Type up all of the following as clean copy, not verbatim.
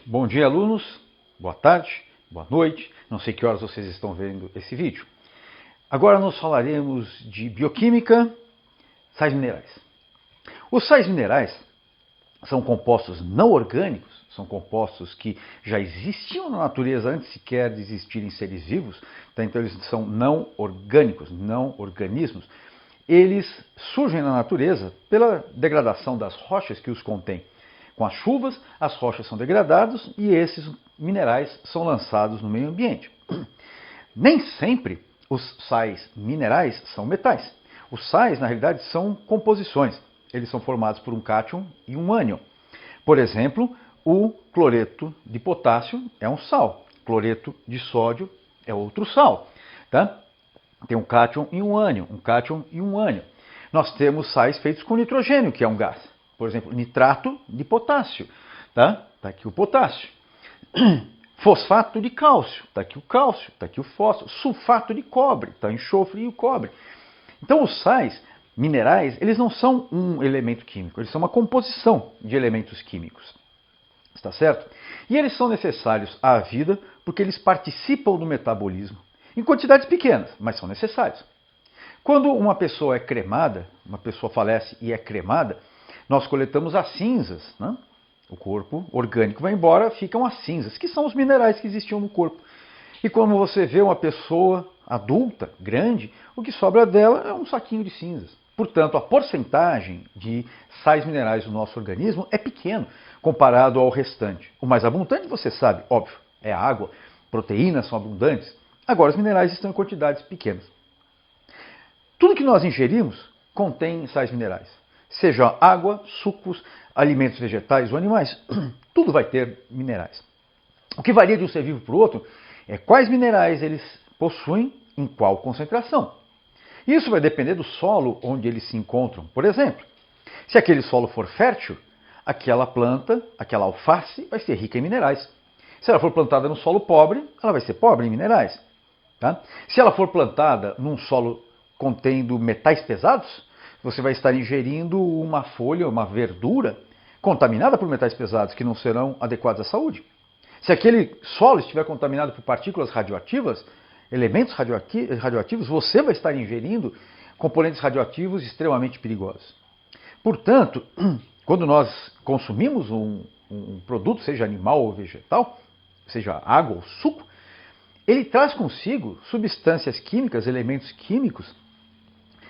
Bom dia, alunos. Boa tarde, boa noite. Não sei que horas vocês estão vendo esse vídeo. Agora nós falaremos de bioquímica, sais minerais. Os sais minerais são compostos não orgânicos, são compostos que já existiam na natureza antes sequer de existirem seres vivos, tá? Então eles são não orgânicos, não organismos. Eles surgem na natureza pela degradação das rochas que os contêm. Com as chuvas, as rochas são degradadas e esses minerais são lançados no meio ambiente. Nem sempre os sais minerais são metais. Os sais, na realidade, são composições. Eles são formados por um cátion e um ânion. Por exemplo, o cloreto de potássio é um sal. Cloreto de sódio é outro sal. Tá? Tem um cátion e um ânion, um cátion e um ânion. Nós temos sais feitos com nitrogênio, que é um gás. Por exemplo, nitrato de potássio. Tá? Tá aqui o potássio. Fosfato de cálcio. Está aqui o cálcio, está aqui o fósforo. Sulfato de cobre. Está o enxofre e o cobre. Então os sais minerais, eles não são um elemento químico, eles são uma composição de elementos químicos. Está certo? E eles são necessários à vida porque eles participam do metabolismo. Em quantidades pequenas, mas são necessários. Quando uma pessoa é cremada, uma pessoa falece e é cremada, nós coletamos as cinzas, né? O corpo orgânico vai embora, ficam as cinzas, que são os minerais que existiam no corpo. E quando você vê uma pessoa adulta, grande, o que sobra dela é um saquinho de cinzas. Portanto, a porcentagem de sais minerais no nosso organismo é pequeno comparado ao restante. O mais abundante, você sabe, óbvio, é a água. Proteínas são abundantes. Agora, os minerais estão em quantidades pequenas. Tudo que nós ingerimos contém sais minerais. Seja água, sucos, alimentos vegetais ou animais, tudo vai ter minerais. O que varia de um ser vivo para o outro é quais minerais eles possuem em qual concentração. Isso vai depender do solo onde eles se encontram. Por exemplo, se aquele solo for fértil, aquela planta, aquela alface, vai ser rica em minerais. Se ela for plantada num solo pobre, ela vai ser pobre em minerais. Tá? Se ela for plantada num solo contendo metais pesados, você vai estar ingerindo uma folha, uma verdura contaminada por metais pesados que não serão adequados à saúde. Se aquele solo estiver contaminado por partículas radioativas, elementos radioativos, você vai estar ingerindo componentes radioativos extremamente perigosos. Portanto, quando nós consumimos um produto, seja animal ou vegetal, seja água ou suco, ele traz consigo substâncias químicas, elementos químicos,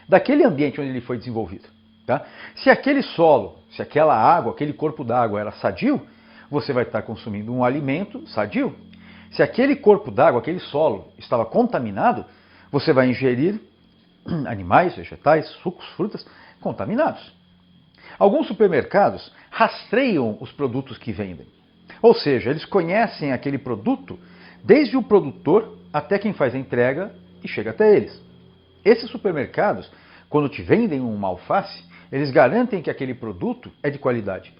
daquele ambiente onde ele foi desenvolvido. Tá? Se aquele solo, se aquela água, aquele corpo d'água era sadio, você vai estar consumindo um alimento sadio. Se aquele corpo d'água, aquele solo, estava contaminado, você vai ingerir animais, vegetais, sucos, frutas contaminados. Alguns supermercados rastreiam os produtos que vendem. Ou seja, eles conhecem aquele produto desde o produtor até quem faz a entrega e chega até eles. Esses supermercados, quando te vendem uma alface, eles garantem que aquele produto é de qualidade.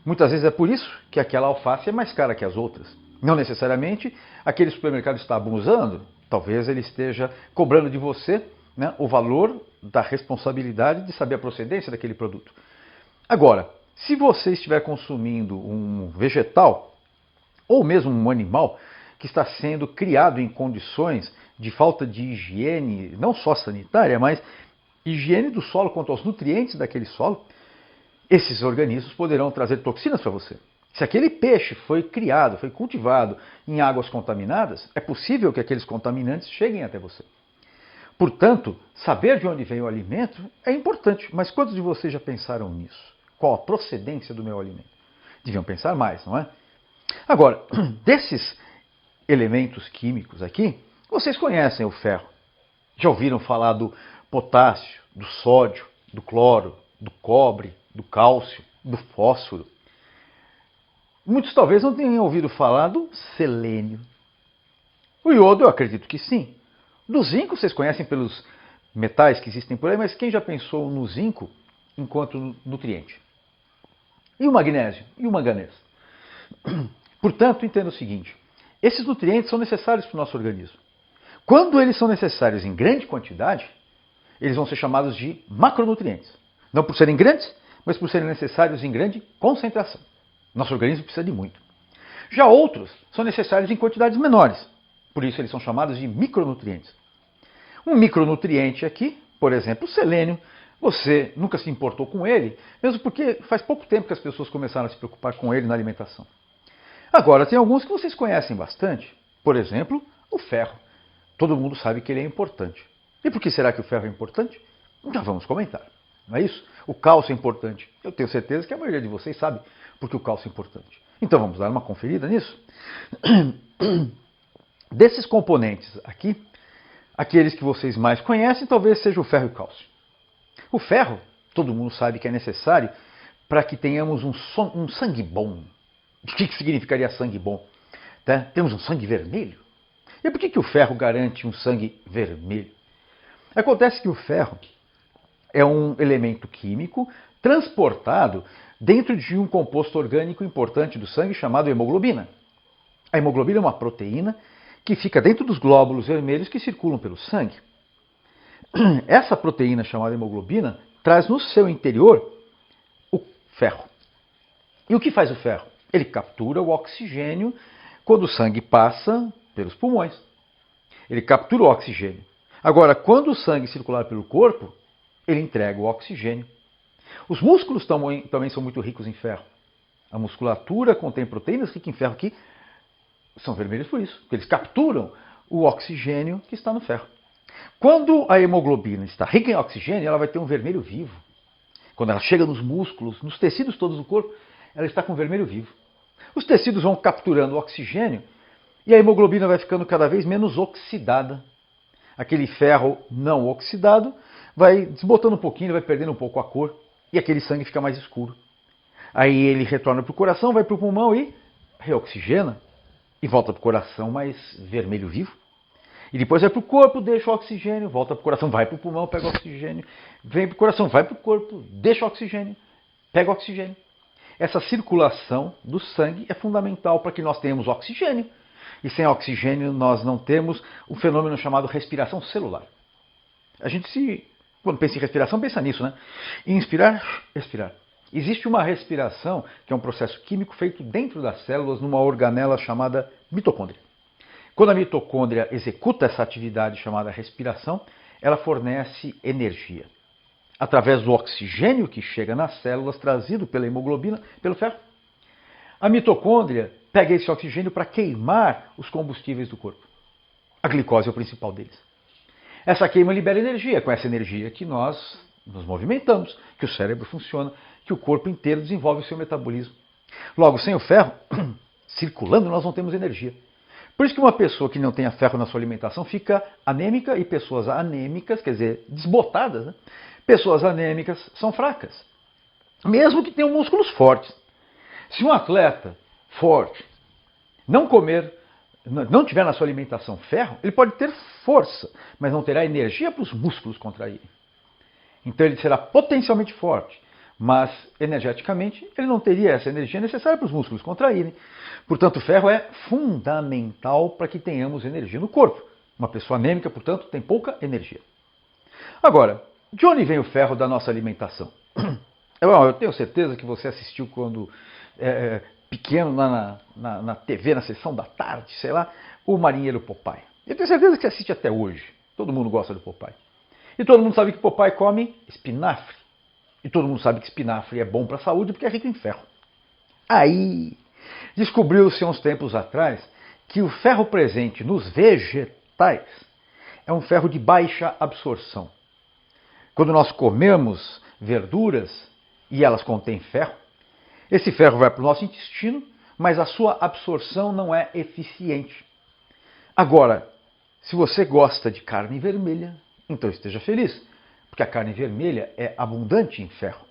Muitas vezes é por isso que aquela alface é mais cara que as outras. Não necessariamente aquele supermercado está abusando, talvez ele esteja cobrando de você, né, o valor da responsabilidade de saber a procedência daquele produto. Agora, se você estiver consumindo um vegetal ou mesmo um animal que está sendo criado em condições de falta de higiene, não só sanitária, mas higiene do solo quanto aos nutrientes daquele solo, esses organismos poderão trazer toxinas para você. Se aquele peixe foi criado, foi cultivado em águas contaminadas, é possível que aqueles contaminantes cheguem até você. Portanto, saber de onde vem o alimento é importante, mas quantos de vocês já pensaram nisso? Qual a procedência do meu alimento? Deviam pensar mais, não é? Agora, desses elementos químicos aqui, vocês conhecem o ferro. Já ouviram falar do potássio, do sódio, do cloro, do cobre, do cálcio, do fósforo. Muitos talvez não tenham ouvido falar do selênio. O iodo eu acredito que sim. Do zinco vocês conhecem pelos metais que existem por aí, mas quem já pensou no zinco enquanto nutriente? E o magnésio? E o manganês? Portanto, entenda o seguinte, esses nutrientes são necessários para o nosso organismo. Quando eles são necessários em grande quantidade, eles vão ser chamados de macronutrientes. Não por serem grandes, mas por serem necessários em grande concentração. Nosso organismo precisa de muito. Já outros são necessários em quantidades menores, por isso eles são chamados de micronutrientes. Um micronutriente aqui, por exemplo, o selênio, você nunca se importou com ele, mesmo porque faz pouco tempo que as pessoas começaram a se preocupar com ele na alimentação. Agora, tem alguns que vocês conhecem bastante, por exemplo, o ferro. Todo mundo sabe que ele é importante. E por que será que o ferro é importante? Então vamos comentar, não é isso? O cálcio é importante. Eu tenho certeza que a maioria de vocês sabe porque o cálcio é importante. Então vamos dar uma conferida nisso? Desses componentes aqui, aqueles que vocês mais conhecem talvez seja o ferro e o cálcio. O ferro, todo mundo sabe que é necessário para que tenhamos um sangue bom. O que significaria sangue bom? Tá? Temos um sangue vermelho. E por que o ferro garante um sangue vermelho? Acontece que o ferro é um elemento químico transportado dentro de um composto orgânico importante do sangue chamado hemoglobina. A hemoglobina é uma proteína que fica dentro dos glóbulos vermelhos que circulam pelo sangue. Essa proteína chamada hemoglobina traz no seu interior o ferro. E o que faz o ferro? Ele captura o oxigênio quando o sangue passa pelos pulmões. Ele captura o oxigênio. Agora, quando o sangue circular pelo corpo, ele entrega o oxigênio. Os músculos também são muito ricos em ferro. A musculatura contém proteínas ricas em ferro que são vermelhas por isso, porque eles capturam o oxigênio que está no ferro. Quando a hemoglobina está rica em oxigênio, ela vai ter um vermelho vivo. Quando ela chega nos músculos, nos tecidos todos do corpo, ela está com vermelho vivo. Os tecidos vão capturando o oxigênio e a hemoglobina vai ficando cada vez menos oxidada. Aquele ferro não oxidado vai desbotando um pouquinho, vai perdendo um pouco a cor e aquele sangue fica mais escuro. Aí ele retorna para o coração, vai para o pulmão e reoxigena e volta para o coração mais vermelho vivo. E depois vai para o corpo, deixa o oxigênio, volta para o coração, vai para o pulmão, pega o oxigênio, vem para o coração, vai para o corpo, deixa o oxigênio, pega o oxigênio. Essa circulação do sangue é fundamental para que nós tenhamos oxigênio. E sem oxigênio nós não temos um fenômeno chamado respiração celular. A gente, quando pensa em respiração, pensa nisso, né? Inspirar, expirar. Existe uma respiração, que é um processo químico feito dentro das células, numa organela chamada mitocôndria. Quando a mitocôndria executa essa atividade chamada respiração, ela fornece energia. Através do oxigênio que chega nas células, trazido pela hemoglobina, pelo ferro. A mitocôndria pega esse oxigênio para queimar os combustíveis do corpo. A glicose é o principal deles. Essa queima libera energia, com essa energia que nós nos movimentamos, que o cérebro funciona, que o corpo inteiro desenvolve o seu metabolismo. Logo, sem o ferro circulando, nós não temos energia. Por isso que uma pessoa que não tenha ferro na sua alimentação fica anêmica e pessoas anêmicas, quer dizer, desbotadas, né? Pessoas anêmicas são fracas, mesmo que tenham músculos fortes. Se um atleta forte não comer, não tiver na sua alimentação ferro, ele pode ter força, mas não terá energia para os músculos contraírem. Então ele será potencialmente forte, mas energeticamente ele não teria essa energia necessária para os músculos contraírem. Portanto, o ferro é fundamental para que tenhamos energia no corpo. Uma pessoa anêmica, portanto, tem pouca energia. Agora, de onde vem o ferro da nossa alimentação? Eu tenho certeza que você assistiu quando pequeno na TV, na sessão da tarde, sei lá, o Marinheiro Popeye. Eu tenho certeza que assiste até hoje. Todo mundo gosta do Popeye. E todo mundo sabe que Popeye come espinafre. E todo mundo sabe que espinafre é bom para a saúde porque é rico em ferro. Aí, descobriu-se há uns tempos atrás que o ferro presente nos vegetais é um ferro de baixa absorção. Quando nós comemos verduras e elas contêm ferro, esse ferro vai para o nosso intestino, mas a sua absorção não é eficiente. Agora, se você gosta de carne vermelha, então esteja feliz, porque a carne vermelha é abundante em ferro.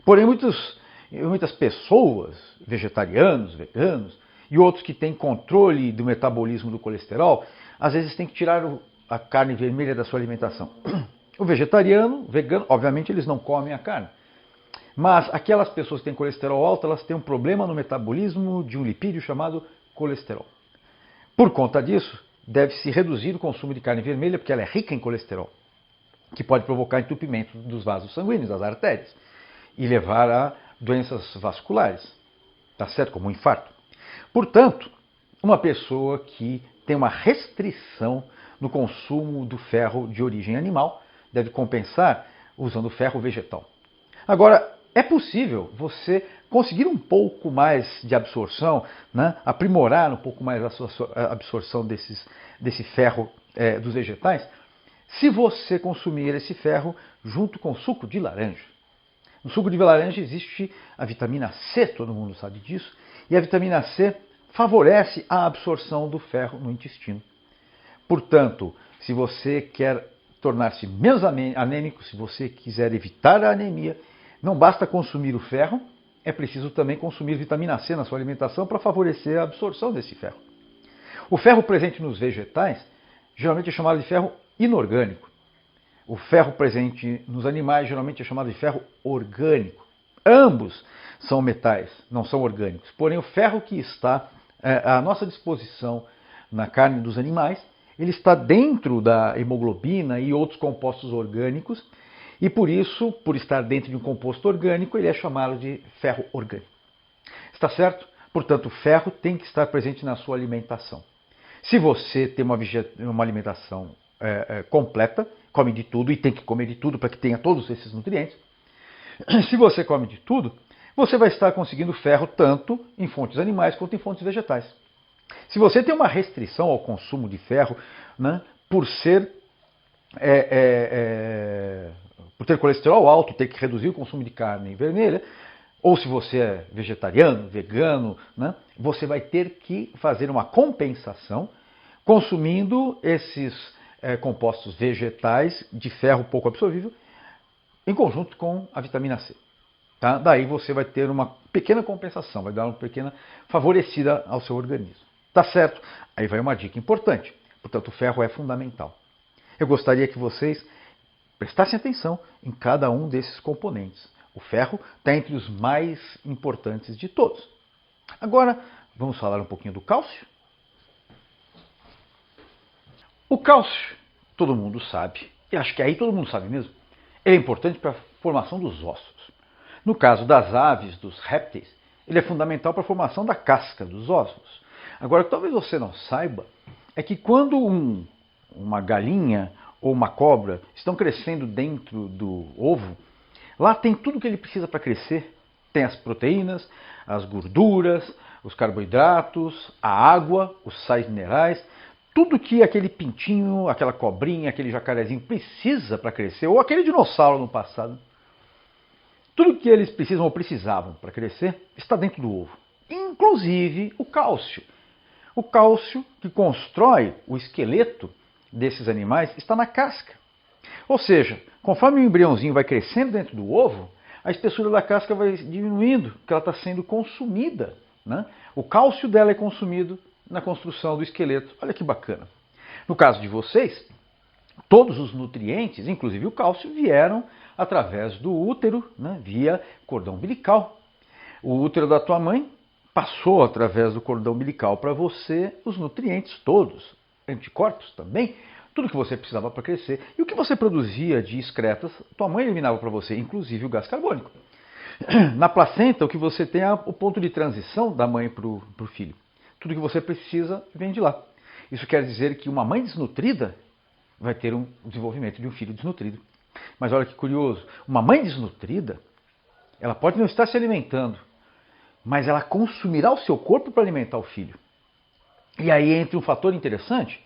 Porém, muitas pessoas, vegetarianos, veganos, e outros que têm controle do metabolismo do colesterol, às vezes têm que tirar a carne vermelha da sua alimentação. O vegetariano, vegano, obviamente eles não comem a carne. Mas aquelas pessoas que têm colesterol alto, elas têm um problema no metabolismo de um lipídio chamado colesterol. Por conta disso, deve-se reduzir o consumo de carne vermelha, porque ela é rica em colesterol, que pode provocar entupimento dos vasos sanguíneos, das artérias, e levar a doenças vasculares, tá certo? Como um infarto. Portanto, uma pessoa que tem uma restrição no consumo do ferro de origem animal deve compensar usando ferro vegetal. Agora, é possível você conseguir um pouco mais de absorção, né? Aprimorar um pouco mais a sua absorção desse ferro dos vegetais, se você consumir esse ferro junto com suco de laranja. No suco de laranja existe a vitamina C, todo mundo sabe disso, e a vitamina C favorece a absorção do ferro no intestino. Portanto, se você quer tornar-se menos anêmico, se você quiser evitar a anemia, não basta consumir o ferro, é preciso também consumir vitamina C na sua alimentação para favorecer a absorção desse ferro. O ferro presente nos vegetais geralmente é chamado de ferro inorgânico. O ferro presente nos animais geralmente é chamado de ferro orgânico. Ambos são metais, não são orgânicos. Porém, o ferro que está à nossa disposição na carne dos animais, ele está dentro da hemoglobina e outros compostos orgânicos, e por isso, por estar dentro de um composto orgânico, ele é chamado de ferro orgânico. Está certo? Portanto, o ferro tem que estar presente na sua alimentação. Se você tem uma alimentação completa, come de tudo e tem que comer de tudo para que tenha todos esses nutrientes, se você come de tudo, você vai estar conseguindo ferro tanto em fontes animais quanto em fontes vegetais. Se você tem uma restrição ao consumo de ferro, né, por ter colesterol alto, ter que reduzir o consumo de carne vermelha, ou se você é vegetariano, vegano, né, você vai ter que fazer uma compensação consumindo esses compostos vegetais de ferro pouco absorvível em conjunto com a vitamina C. Tá? Daí você vai ter uma pequena compensação, vai dar uma pequena favorecida ao seu organismo. Tá certo? Aí vai uma dica importante. Portanto, o ferro é fundamental. Eu gostaria que vocês prestassem atenção em cada um desses componentes. O ferro está entre os mais importantes de todos. Agora, vamos falar um pouquinho do cálcio. O cálcio, todo mundo sabe, e acho que aí todo mundo sabe mesmo, ele é importante para a formação dos ossos. No caso das aves, dos répteis, ele é fundamental para a formação da casca dos ossos. Agora, talvez você não saiba, é que quando uma galinha ou uma cobra estão crescendo dentro do ovo, lá tem tudo que ele precisa para crescer. Tem as proteínas, as gorduras, os carboidratos, a água, os sais minerais, tudo que aquele pintinho, aquela cobrinha, aquele jacarezinho precisa para crescer, ou aquele dinossauro no passado. Tudo que eles precisam ou precisavam para crescer está dentro do ovo, inclusive o cálcio. O cálcio que constrói o esqueleto desses animais está na casca. Ou seja, conforme o embriãozinho vai crescendo dentro do ovo, a espessura da casca vai diminuindo, porque ela está sendo consumida, né? O cálcio dela é consumido na construção do esqueleto. Olha que bacana. No caso de vocês, todos os nutrientes, inclusive o cálcio, vieram através do útero, né, via cordão umbilical. O útero da tua mãe passou através do cordão umbilical para você os nutrientes todos, anticorpos também, tudo que você precisava para crescer. E o que você produzia de excretas, tua mãe eliminava para você, inclusive o gás carbônico. Na placenta, o que você tem é o ponto de transição da mãe para o filho. Tudo que você precisa vem de lá. Isso quer dizer que uma mãe desnutrida vai ter o desenvolvimento de um filho desnutrido. Mas olha que curioso, uma mãe desnutrida, ela pode não estar se alimentando, mas ela consumirá o seu corpo para alimentar o filho. E aí entra um fator interessante.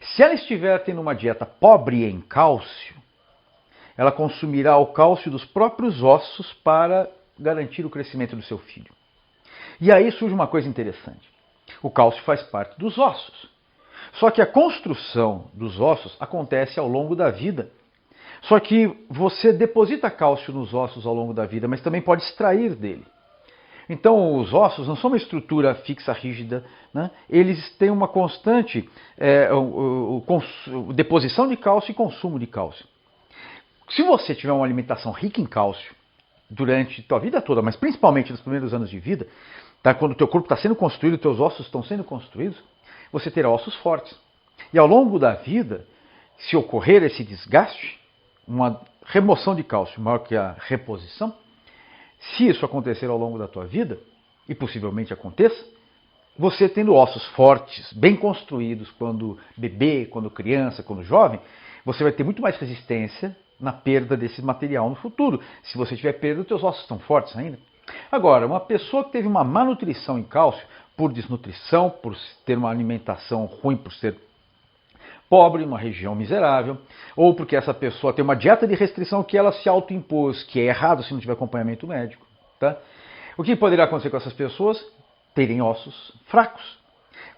Se ela estiver tendo uma dieta pobre em cálcio, ela consumirá o cálcio dos próprios ossos para garantir o crescimento do seu filho. E aí surge uma coisa interessante. O cálcio faz parte dos ossos. Só que a construção dos ossos acontece ao longo da vida. Só que você deposita cálcio nos ossos ao longo da vida, mas também pode extrair dele. Então os ossos não são uma estrutura fixa, rígida, né? Eles têm uma constante deposição de cálcio e consumo de cálcio. Se você tiver uma alimentação rica em cálcio durante a tua vida toda, mas principalmente nos primeiros anos de vida, tá? Quando o teu corpo está sendo construído, os teus ossos estão sendo construídos, você terá ossos fortes. E ao longo da vida, se ocorrer esse desgaste, uma remoção de cálcio maior que a reposição, se isso acontecer ao longo da tua vida, e possivelmente aconteça, você tendo ossos fortes, bem construídos, quando bebê, quando criança, quando jovem, você vai ter muito mais resistência na perda desse material no futuro. Se você tiver perda, os seus ossos estão fortes ainda. Agora, uma pessoa que teve uma má nutrição em cálcio, por desnutrição, por ter uma alimentação ruim, por ser pobre, uma região miserável, ou porque essa pessoa tem uma dieta de restrição que ela se autoimpôs, que é errado se não tiver acompanhamento médico. Tá? O que poderá acontecer com essas pessoas? Terem ossos fracos.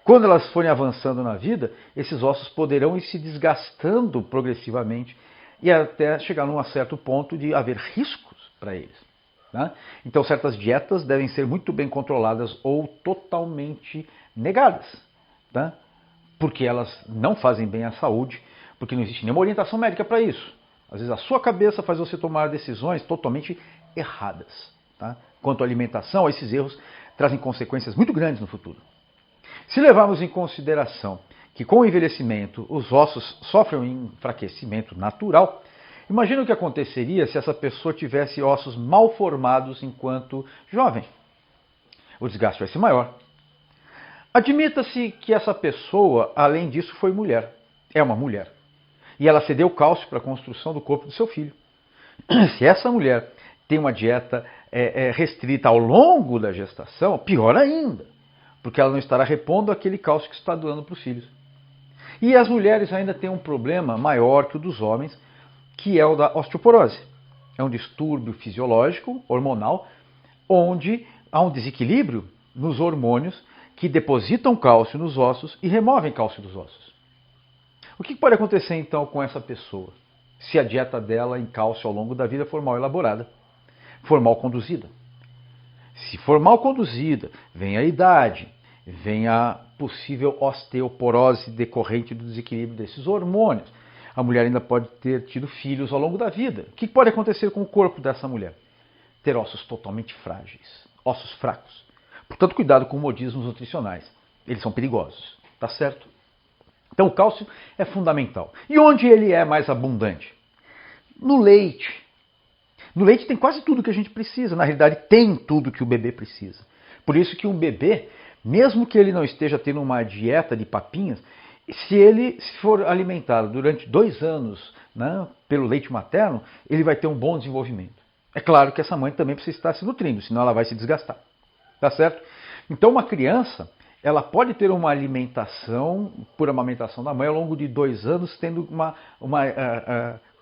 Quando elas forem avançando na vida, esses ossos poderão ir se desgastando progressivamente e até chegar num certo ponto de haver riscos para eles. Tá? Então, certas dietas devem ser muito bem controladas ou totalmente negadas, tá? Porque elas não fazem bem à saúde, porque não existe nenhuma orientação médica para isso. Às vezes a sua cabeça faz você tomar decisões totalmente erradas. Tá? Quanto à alimentação, esses erros trazem consequências muito grandes no futuro. Se levarmos em consideração que com o envelhecimento os ossos sofrem um enfraquecimento natural, imagina o que aconteceria se essa pessoa tivesse ossos mal formados enquanto jovem. O desgaste vai ser maior. Admita-se que essa pessoa, além disso, foi mulher. É uma mulher. E ela cedeu cálcio para a construção do corpo do seu filho. Se essa mulher tem uma dieta restrita ao longo da gestação, pior ainda, porque ela não estará repondo aquele cálcio que está doando para os filhos. E as mulheres ainda têm um problema maior que o dos homens, que é o da osteoporose. É um distúrbio fisiológico, hormonal, onde há um desequilíbrio nos hormônios que depositam cálcio nos ossos e removem cálcio dos ossos. O que pode acontecer então com essa pessoa, se a dieta dela em cálcio ao longo da vida for mal elaborada, for mal conduzida? Se for mal conduzida, vem a idade, vem a possível osteoporose decorrente do desequilíbrio desses hormônios. A mulher ainda pode ter tido filhos ao longo da vida. O que pode acontecer com o corpo dessa mulher? Ter ossos totalmente frágeis, ossos fracos. Portanto, cuidado com modismos nutricionais. Eles são perigosos, tá certo? Então, o cálcio é fundamental. E onde ele é mais abundante? No leite. No leite tem quase tudo que a gente precisa. Na realidade, tem tudo que o bebê precisa. Por isso que um bebê, mesmo que ele não esteja tendo uma dieta de papinhas, se ele for alimentado durante 2 anos, né, pelo leite materno, ele vai ter um bom desenvolvimento. É claro que essa mãe também precisa estar se nutrindo, senão ela vai se desgastar. Tá certo? Então, uma criança, ela pode ter uma alimentação, por amamentação da mãe, ao longo de 2 anos, tendo uma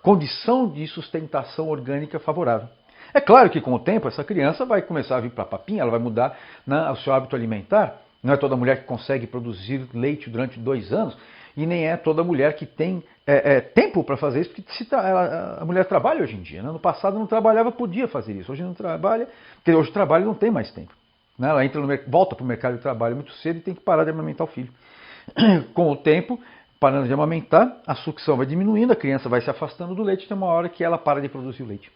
condição de sustentação orgânica favorável. É claro que com o tempo essa criança vai começar a vir para a papinha, ela vai mudar, né, o seu hábito alimentar. Não é toda mulher que consegue produzir leite durante 2 anos e nem é toda mulher que tem tempo para fazer isso, porque a mulher trabalha hoje em dia. Né? No passado não trabalhava, podia fazer isso. Hoje não trabalha, porque hoje trabalha e não tem mais tempo. Né? Ela volta para o mercado de trabalho muito cedo e tem que parar de amamentar o filho. Com o tempo, parando de amamentar, a sucção vai diminuindo, a criança vai se afastando do leite, tem uma hora que ela para de produzir o leite.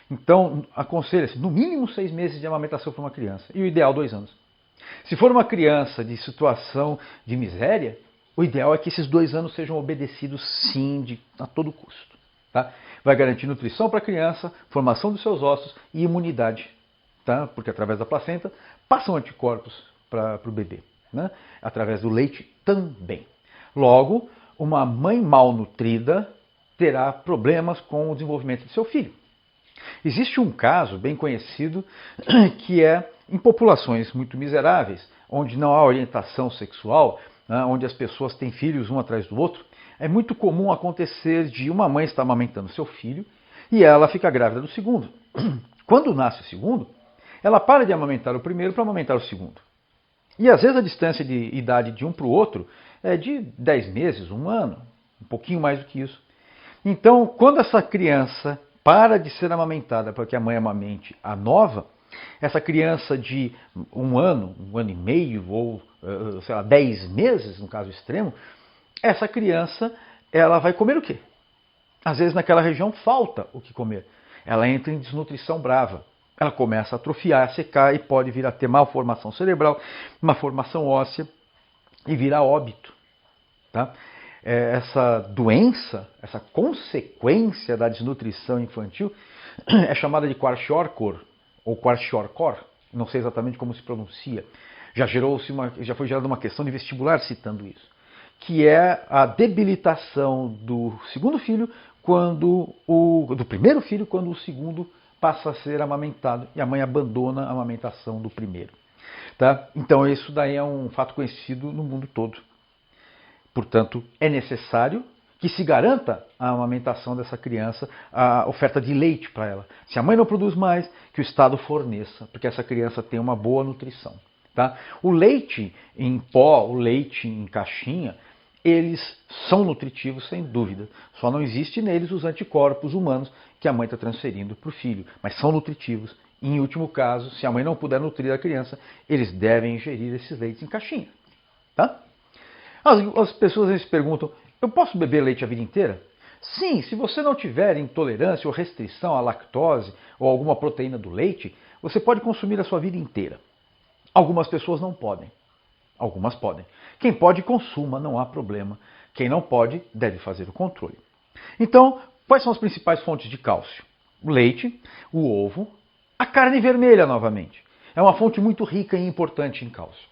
Então, aconselha-se no mínimo 6 meses de amamentação para uma criança, e o ideal 2 anos. Se for uma criança de situação de miséria, o ideal é que esses 2 anos sejam obedecidos sim, a todo custo. Tá? Vai garantir nutrição para a criança, formação dos seus ossos e imunidade. Tá? Porque através da placenta passam anticorpos para o bebê. Né? Através do leite também. Logo, uma mãe mal nutrida terá problemas com o desenvolvimento do seu filho. Existe um caso bem conhecido que é em populações muito miseráveis, onde não há orientação sexual, né, onde as pessoas têm filhos um atrás do outro, é muito comum acontecer de uma mãe estar amamentando seu filho e ela fica grávida do segundo. Quando nasce o segundo, ela para de amamentar o primeiro para amamentar o segundo. E às vezes a distância de idade de um para o outro é de 10 meses, 1 ano, um pouquinho mais do que isso. Então, quando essa criança para de ser amamentada para que a mãe amamente a nova, essa criança de 1 ano, 1 ano e meio, ou sei lá, 10 meses, no caso extremo, essa criança ela vai comer o quê? Às vezes naquela região falta o que comer. Ela entra em desnutrição brava. Ela começa a atrofiar, a secar e pode vir a ter malformação cerebral, uma formação óssea e vir a óbito. Tá? Essa doença, essa consequência da desnutrição infantil é chamada de kwashiorkor, ou kwashiorkor, não sei exatamente como se pronuncia, Já foi gerada uma questão de vestibular citando isso, que é a debilitação do segundo filho do primeiro filho quando o segundo passa a ser amamentado e a mãe abandona a amamentação do primeiro. Tá? Então isso daí é um fato conhecido no mundo todo. Portanto, é necessário que se garanta a amamentação dessa criança, a oferta de leite para ela. Se a mãe não produz mais, que o Estado forneça, porque essa criança tenha uma boa nutrição. Tá? O leite em pó, o leite em caixinha, eles são nutritivos sem dúvida. Só não existe neles os anticorpos humanos que a mãe está transferindo para o filho, mas são nutritivos. E, em último caso, se a mãe não puder nutrir a criança, eles devem ingerir esses leites em caixinha. Tá? As pessoas às vezes perguntam, eu posso beber leite a vida inteira? Sim, se você não tiver intolerância ou restrição à lactose ou alguma proteína do leite, você pode consumir a sua vida inteira. Algumas pessoas não podem. Algumas podem. Quem pode, consuma, não há problema. Quem não pode, deve fazer o controle. Então, quais são as principais fontes de cálcio? O leite, o ovo, a carne vermelha novamente. É uma fonte muito rica e importante em cálcio.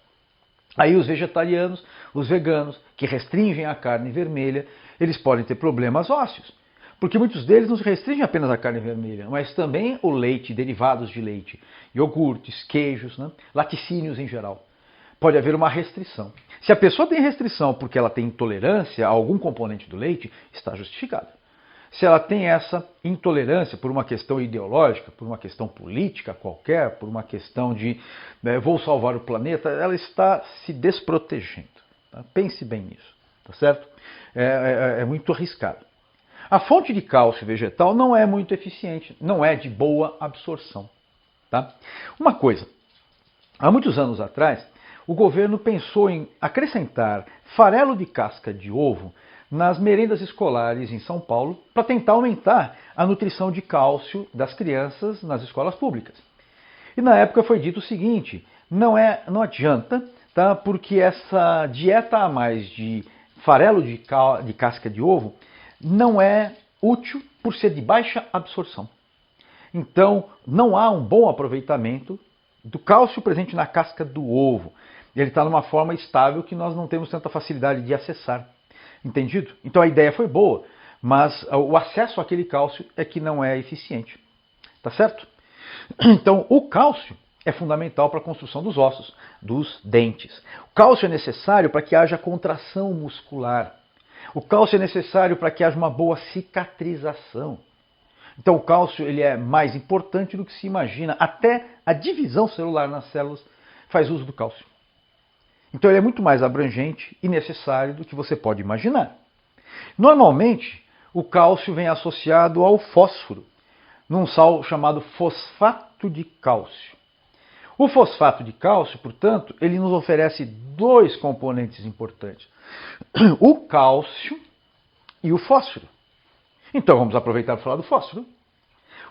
Aí os vegetarianos, os veganos, que restringem a carne vermelha, eles podem ter problemas ósseos. Porque muitos deles não se restringem apenas à carne vermelha, mas também o leite, derivados de leite, iogurtes, queijos, né? Laticínios em geral. Pode haver uma restrição. Se a pessoa tem restrição porque ela tem intolerância a algum componente do leite, está justificado. Se ela tem essa intolerância por uma questão ideológica, por uma questão política qualquer, por uma questão de vou salvar o planeta, ela está se desprotegendo. Tá? Pense bem nisso, tá certo? É muito arriscado. A fonte de cálcio vegetal não é muito eficiente, não é de boa absorção. Tá? Uma coisa, há muitos anos atrás, o governo pensou em acrescentar farelo de casca de ovo nas merendas escolares em São Paulo para tentar aumentar a nutrição de cálcio das crianças nas escolas públicas. E na época foi dito o seguinte, não adianta, tá? Porque essa dieta a mais de farelo de casca de ovo não é útil por ser de baixa absorção. Então não há um bom aproveitamento do cálcio presente na casca do ovo. Ele está numa forma estável que nós não temos tanta facilidade de acessar. Entendido? Então a ideia foi boa, mas o acesso àquele cálcio é que não é eficiente. Tá certo? Então o cálcio é fundamental para a construção dos ossos, dos dentes. O cálcio é necessário para que haja contração muscular. O cálcio é necessário para que haja uma boa cicatrização. Então o cálcio ele é mais importante do que se imagina. Até a divisão celular nas células faz uso do cálcio. Então ele é muito mais abrangente e necessário do que você pode imaginar. Normalmente, o cálcio vem associado ao fósforo, num sal chamado fosfato de cálcio. O fosfato de cálcio, portanto, ele nos oferece dois componentes importantes: o cálcio e o fósforo. Então vamos aproveitar para falar do fósforo.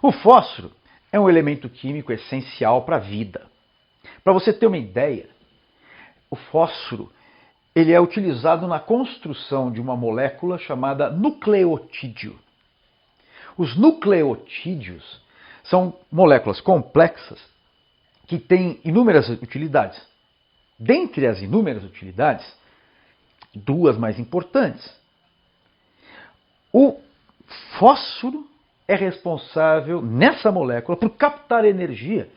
O fósforo é um elemento químico essencial para a vida. Para você ter uma ideia, o fósforo ele é utilizado na construção de uma molécula chamada nucleotídeo. Os nucleotídeos são moléculas complexas que têm inúmeras utilidades. Dentre as inúmeras utilidades, duas mais importantes. O fósforo é responsável nessa molécula por captar energia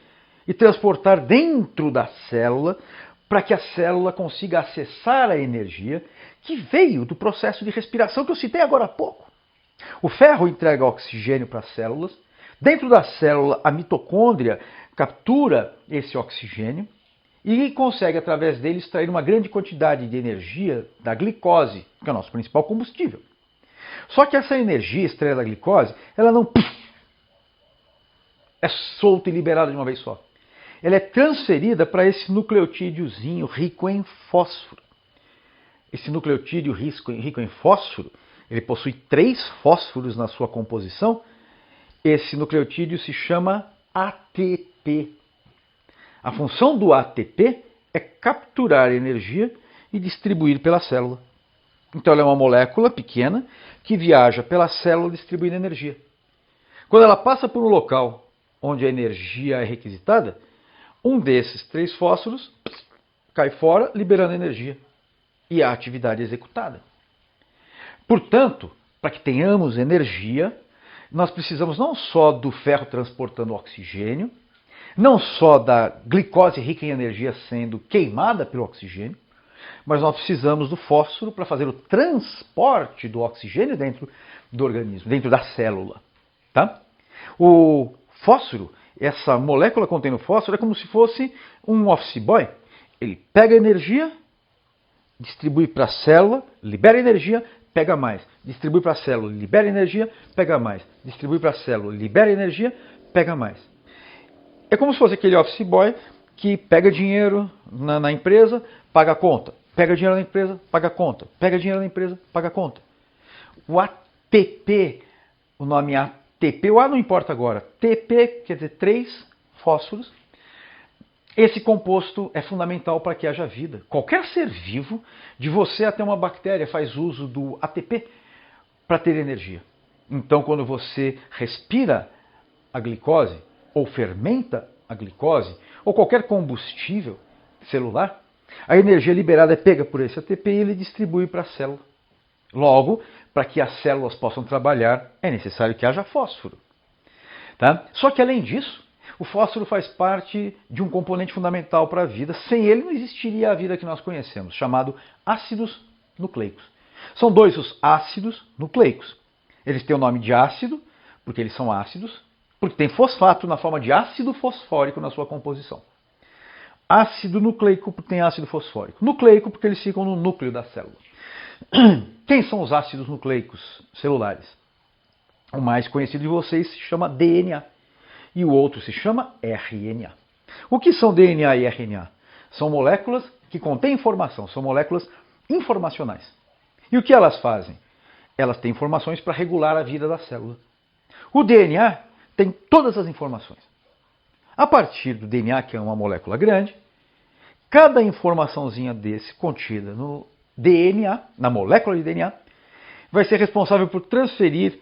e transportar dentro da célula para que a célula consiga acessar a energia que veio do processo de respiração que eu citei agora há pouco. O ferro entrega oxigênio para as células. Dentro da célula, a mitocôndria captura esse oxigênio e consegue, através dele, extrair uma grande quantidade de energia da glicose, que é o nosso principal combustível. Só que essa energia extraída da glicose, ela não é solta e liberada de uma vez só. Ela é transferida para esse nucleotídeozinho rico em fósforo. Esse nucleotídeo rico em fósforo, ele possui 3 fósforos na sua composição. Esse nucleotídeo se chama ATP. A função do ATP é capturar energia e distribuir pela célula. Então ela é uma molécula pequena que viaja pela célula distribuindo energia. Quando ela passa por um local onde a energia é requisitada, um desses 3 fósforos cai fora, liberando energia. E a atividade é executada. Portanto, para que tenhamos energia, nós precisamos não só do ferro transportando oxigênio, não só da glicose rica em energia sendo queimada pelo oxigênio, mas nós precisamos do fósforo para fazer o transporte do oxigênio dentro do organismo, dentro da célula. Tá? O fósforo, essa molécula contendo fósforo, é como se fosse um office boy. Ele pega energia, distribui para a célula, libera energia, pega mais. Distribui para a célula, libera energia, pega mais. Distribui para a célula, libera energia, pega mais. É como se fosse aquele office boy que pega dinheiro na empresa, paga a conta. Pega dinheiro na empresa, paga a conta. Pega dinheiro na empresa, paga a conta. O ATP, o nome ATP, o A não importa agora. TP quer dizer 3 fósforos. Esse composto é fundamental para que haja vida. Qualquer ser vivo, de você até uma bactéria, faz uso do ATP para ter energia. Então, quando você respira a glicose, ou fermenta a glicose, ou qualquer combustível celular, a energia liberada é pega por esse ATP e ele distribui para a célula. Logo, para que as células possam trabalhar, é necessário que haja fósforo. Tá? Só que, além disso, o fósforo faz parte de um componente fundamental para a vida. Sem ele não existiria a vida que nós conhecemos, chamado ácidos nucleicos. São 2 os ácidos nucleicos. Eles têm o nome de ácido, porque eles são ácidos, porque tem fosfato na forma de ácido fosfórico na sua composição. Ácido nucleico porque tem ácido fosfórico. Nucleico porque eles ficam no núcleo da célula. Quem são os ácidos nucleicos celulares? O mais conhecido de vocês se chama DNA e o outro se chama RNA. O que são DNA e RNA? São moléculas que contêm informação, são moléculas informacionais. E o que elas fazem? Elas têm informações para regular a vida da célula. O DNA tem todas as informações. A partir do DNA, que é uma molécula grande, cada informaçãozinha desse contida no DNA, na molécula de DNA, vai ser responsável por transferir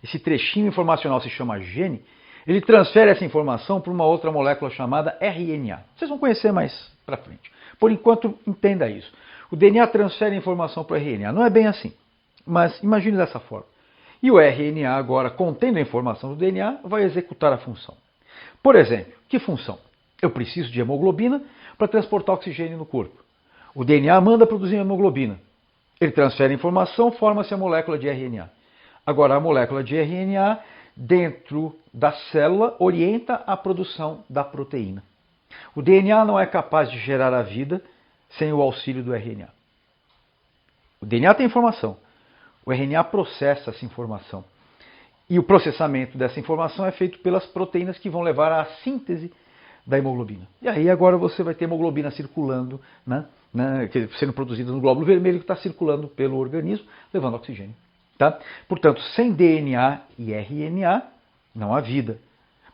esse trechinho informacional, se chama gene, ele transfere essa informação para uma outra molécula chamada RNA. Vocês vão conhecer mais para frente. Por enquanto, entenda isso. O DNA transfere a informação para o RNA. Não é bem assim, mas imagine dessa forma. E o RNA, agora, contendo a informação do DNA, vai executar a função. Por exemplo, que função? Eu preciso de hemoglobina para transportar oxigênio no corpo. O DNA manda produzir hemoglobina. Ele transfere a informação, forma-se a molécula de RNA. Agora, a molécula de RNA, dentro da célula, orienta a produção da proteína. O DNA não é capaz de gerar a vida sem o auxílio do RNA. O DNA tem informação. O RNA processa essa informação. E o processamento dessa informação é feito pelas proteínas que vão levar à síntese da hemoglobina. E aí agora você vai ter hemoglobina circulando, sendo produzida no glóbulo vermelho que está circulando pelo organismo, levando oxigênio. Tá? Portanto, sem DNA e RNA não há vida.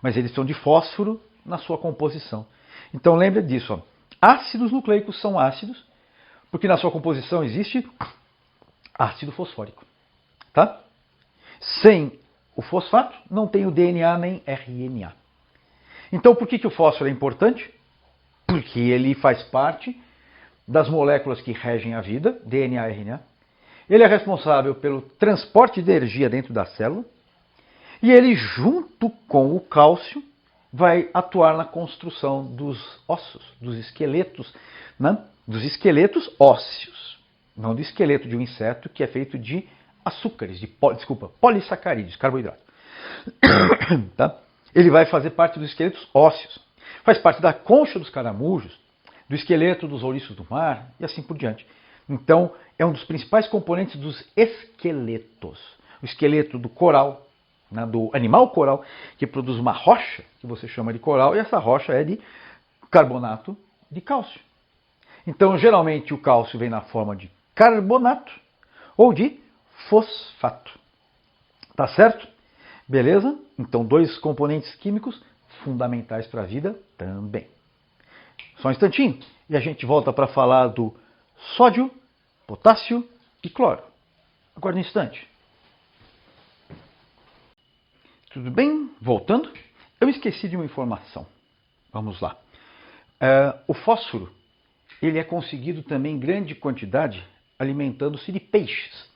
Mas eles são de fósforo na sua composição. Então lembre disso. Ó. Ácidos nucleicos são ácidos porque na sua composição existe ácido fosfórico. Tá? Sem o fosfato, não tem o DNA nem RNA. Então, por que o fósforo é importante? Porque ele faz parte das moléculas que regem a vida, DNA e RNA. Ele é responsável pelo transporte de energia dentro da célula. E ele, junto com o cálcio, vai atuar na construção dos ossos, dos esqueletos, dos esqueletos ósseos. Não do esqueleto de um inseto que é feito de açúcares, polissacarídeos, carboidrato. Tá? Ele vai fazer parte dos esqueletos ósseos. Faz parte da concha dos caramujos, do esqueleto dos ouriços do mar e assim por diante. Então, é um dos principais componentes dos esqueletos. O esqueleto do coral, do animal coral, que produz uma rocha, que você chama de coral, e essa rocha é de carbonato de cálcio. Então, geralmente, o cálcio vem na forma de carbonato ou de fosfato. Tá certo? Beleza? Então, 2 componentes químicos fundamentais para a vida também. Só um instantinho e a gente volta para falar do sódio, potássio e cloro. Aguarde um instante. Tudo bem? Voltando. Eu esqueci de uma informação. Vamos lá. O fósforo, ele é conseguido também em grande quantidade alimentando-se de peixes.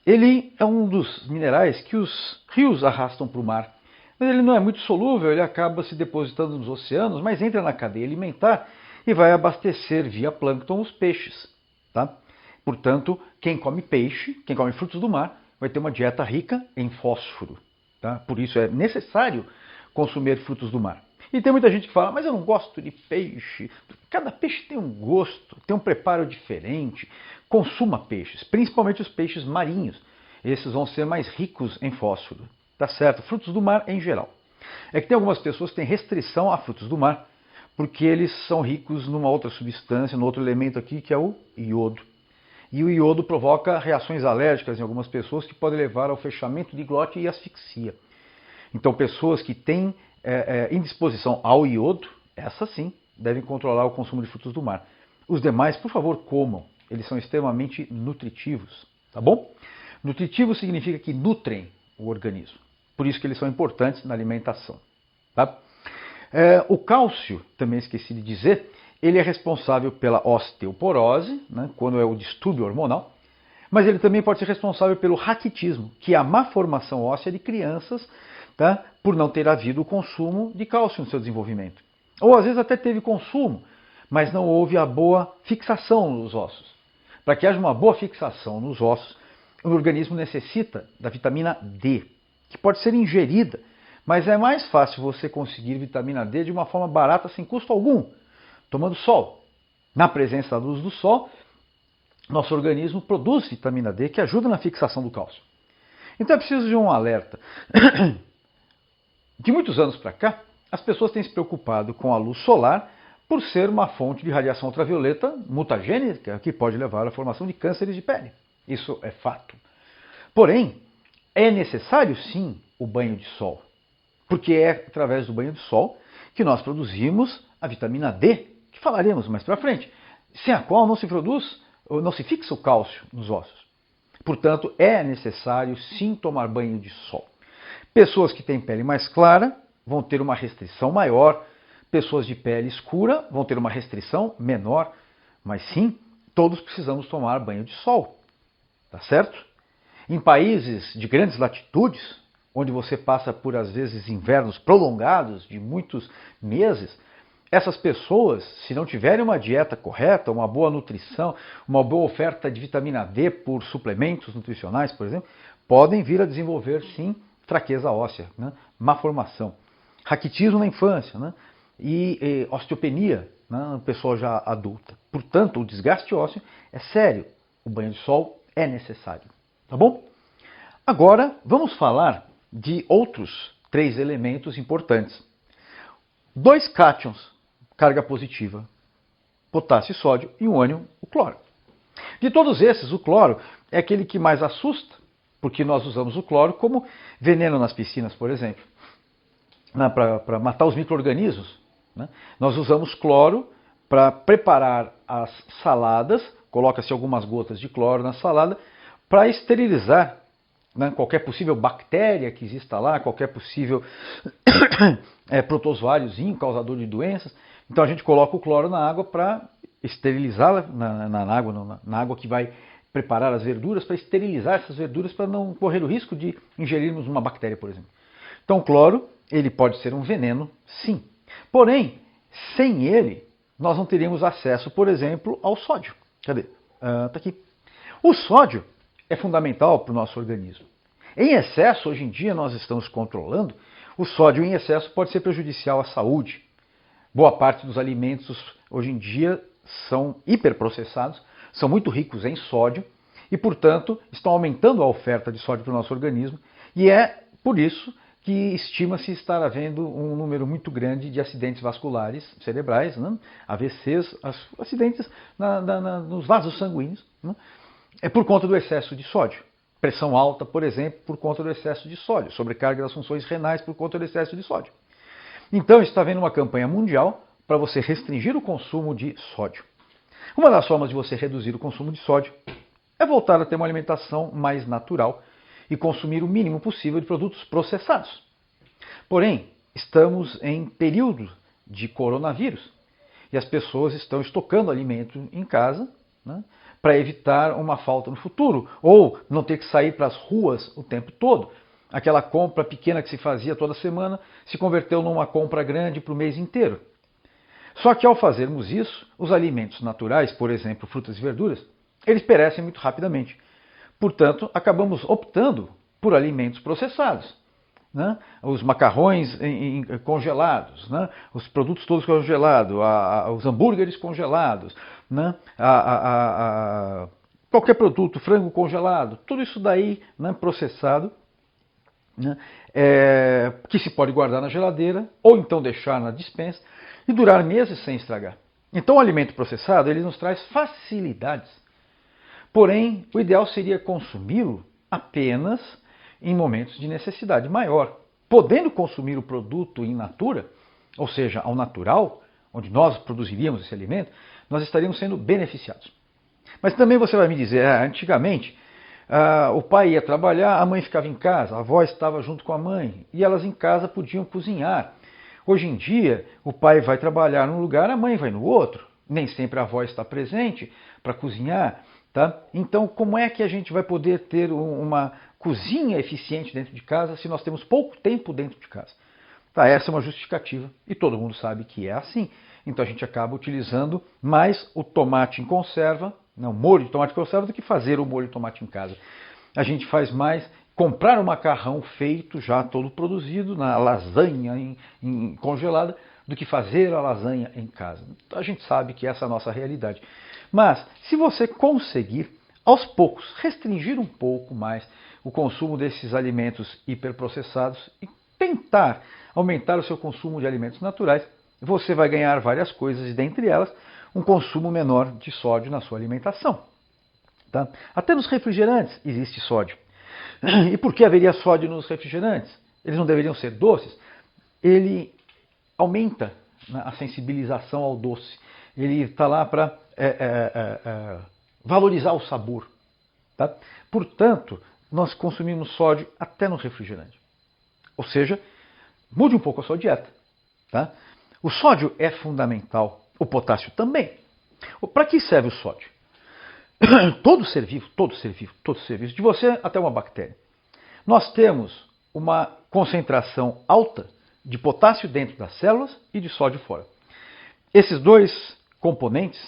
Ele é um dos minerais que os rios arrastam para o mar. Mas ele não é muito solúvel, ele acaba se depositando nos oceanos, mas entra na cadeia alimentar e vai abastecer via plâncton os peixes. Tá? Portanto, quem come peixe, quem come frutos do mar, vai ter uma dieta rica em fósforo. Tá? Por isso é necessário consumir frutos do mar. E tem muita gente que fala, mas eu não gosto de peixe. Cada peixe tem um gosto, tem um preparo diferente. Consuma peixes, principalmente os peixes marinhos. Esses vão ser mais ricos em fósforo. Tá certo? Frutos do mar em geral. É que tem algumas pessoas que têm restrição a frutos do mar, porque eles são ricos numa outra substância, num outro elemento aqui, que é o iodo. E o iodo provoca reações alérgicas em algumas pessoas que podem levar ao fechamento de glote e asfixia. Então, pessoas que têm indisposição ao iodo, essas sim, devem controlar o consumo de frutos do mar. Os demais, por favor, comam. Eles são extremamente nutritivos, tá bom? Nutritivo significa que nutrem o organismo. Por isso que eles são importantes na alimentação. Tá? O cálcio, também esqueci de dizer, ele é responsável pela osteoporose, né, quando é o distúrbio hormonal, mas ele também pode ser responsável pelo raquitismo, que é a má formação óssea de crianças, tá, por não ter havido o consumo de cálcio no seu desenvolvimento. Ou às vezes até teve consumo, mas não houve a boa fixação nos ossos. Para que haja uma boa fixação nos ossos, o organismo necessita da vitamina D, que pode ser ingerida, mas é mais fácil você conseguir vitamina D de uma forma barata, sem custo algum, tomando sol. Na presença da luz do sol, nosso organismo produz vitamina D que ajuda na fixação do cálcio. Então é preciso de um alerta. De muitos anos para cá, as pessoas têm se preocupado com a luz solar por ser uma fonte de radiação ultravioleta mutagênica que pode levar à formação de cânceres de pele. Isso é fato. Porém, é necessário sim o banho de sol, porque é através do banho de sol que nós produzimos a vitamina D, que falaremos mais para frente, sem a qual não se produz, ou não se fixa o cálcio nos ossos. Portanto, é necessário sim tomar banho de sol. Pessoas que têm pele mais clara vão ter uma restrição maior, pessoas de pele escura vão ter uma restrição menor, mas sim, todos precisamos tomar banho de sol. Tá certo? Em países de grandes latitudes, onde você passa por, às vezes, invernos prolongados de muitos meses, essas pessoas, se não tiverem uma dieta correta, uma boa nutrição, uma boa oferta de vitamina D por suplementos nutricionais, por exemplo, podem vir a desenvolver, sim, fraqueza óssea, né? Má formação, raquitismo na infância, né? E osteopenia na pessoa já adulta. Portanto, o desgaste ósseo é sério. O banho de sol é necessário. Tá bom? Agora, vamos falar de outros 3 elementos importantes. 2 cátions, carga positiva, potássio e sódio, e um ânion, o cloro. De todos esses, o cloro é aquele que mais assusta, porque nós usamos o cloro como veneno nas piscinas, por exemplo, para matar os micro-organismos. Né? Nós usamos cloro para preparar as saladas, coloca-se algumas gotas de cloro na salada, para esterilizar, né, qualquer possível bactéria que exista lá, qualquer possível protozoáriozinho, causador de doenças. Então a gente coloca o cloro na água para esterilizá-la, na água que vai preparar as verduras, para esterilizar essas verduras, para não correr o risco de ingerirmos uma bactéria, por exemplo. Então o cloro, ele pode ser um veneno, sim. Porém, sem ele, nós não teríamos acesso, por exemplo, ao sódio. Cadê? Tá aqui. O sódio é fundamental para o nosso organismo. Em excesso, hoje em dia nós estamos controlando, o sódio em excesso pode ser prejudicial à saúde. Boa parte dos alimentos hoje em dia são hiperprocessados, são muito ricos em sódio e, portanto, estão aumentando a oferta de sódio para o nosso organismo, e é por isso que estima-se estar havendo um número muito grande de acidentes vasculares cerebrais, né? AVCs, acidentes nos vasos sanguíneos, né? É por conta do excesso de sódio. Pressão alta, por exemplo, por conta do excesso de sódio. Sobrecarga das funções renais por conta do excesso de sódio. Então está havendo uma campanha mundial para você restringir o consumo de sódio. Uma das formas de você reduzir o consumo de sódio é voltar a ter uma alimentação mais natural e consumir o mínimo possível de produtos processados. Porém, estamos em período de coronavírus. e as pessoas estão estocando alimento em casa, né, para evitar uma falta no futuro, ou não ter que sair para as ruas o tempo todo. Aquela compra pequena que se fazia toda semana se converteu numa compra grande para o mês inteiro. Só que ao fazermos isso, os alimentos naturais, por exemplo, frutas e verduras, eles perecem muito rapidamente. Portanto, acabamos optando por alimentos processados. Né? Os macarrões congelados, né? Os produtos todos congelados, os hambúrgueres congelados, né? Qualquer produto, frango congelado, tudo isso daí, né, processado, né, que se pode guardar na geladeira ou então deixar na despensa e durar meses sem estragar. Então o alimento processado ele nos traz facilidades. Porém, o ideal seria consumi-lo apenas em momentos de necessidade maior. Podendo consumir o produto in natura, ou seja, ao natural, onde nós produziríamos esse alimento, nós estaríamos sendo beneficiados. Mas também você vai me dizer, antigamente o pai ia trabalhar, a mãe ficava em casa, a avó estava junto com a mãe e elas em casa podiam cozinhar. Hoje em dia, o pai vai trabalhar num lugar, a mãe vai no outro. Nem sempre a avó está presente para cozinhar. Tá? Então, como é que a gente vai poder ter uma cozinha eficiente dentro de casa se nós temos pouco tempo dentro de casa? Tá, essa é uma justificativa e todo mundo sabe que é assim. Então a gente acaba utilizando mais o tomate em conserva, o molho de tomate em conserva, do que fazer o molho de tomate em casa. A gente faz mais comprar o macarrão feito, já todo produzido, na lasanha congelada, do que fazer a lasanha em casa. A gente sabe que essa é a nossa realidade. Mas, se você conseguir, aos poucos, restringir um pouco mais o consumo desses alimentos hiperprocessados e tentar aumentar o seu consumo de alimentos naturais, você vai ganhar várias coisas, e dentre elas, um consumo menor de sódio na sua alimentação. Tá? Até nos refrigerantes existe sódio. E por que haveria sódio nos refrigerantes? Eles não deveriam ser doces? Ele aumenta, né, a sensibilização ao doce. Ele está lá para valorizar o sabor. Tá? Portanto, nós consumimos sódio até no refrigerante. Ou seja, mude um pouco a sua dieta. Tá? O sódio é fundamental, o potássio também. Para que serve o sódio? Todo ser vivo, de você até uma bactéria. Nós temos uma concentração alta de potássio dentro das células e de sódio fora. Esses dois componentes,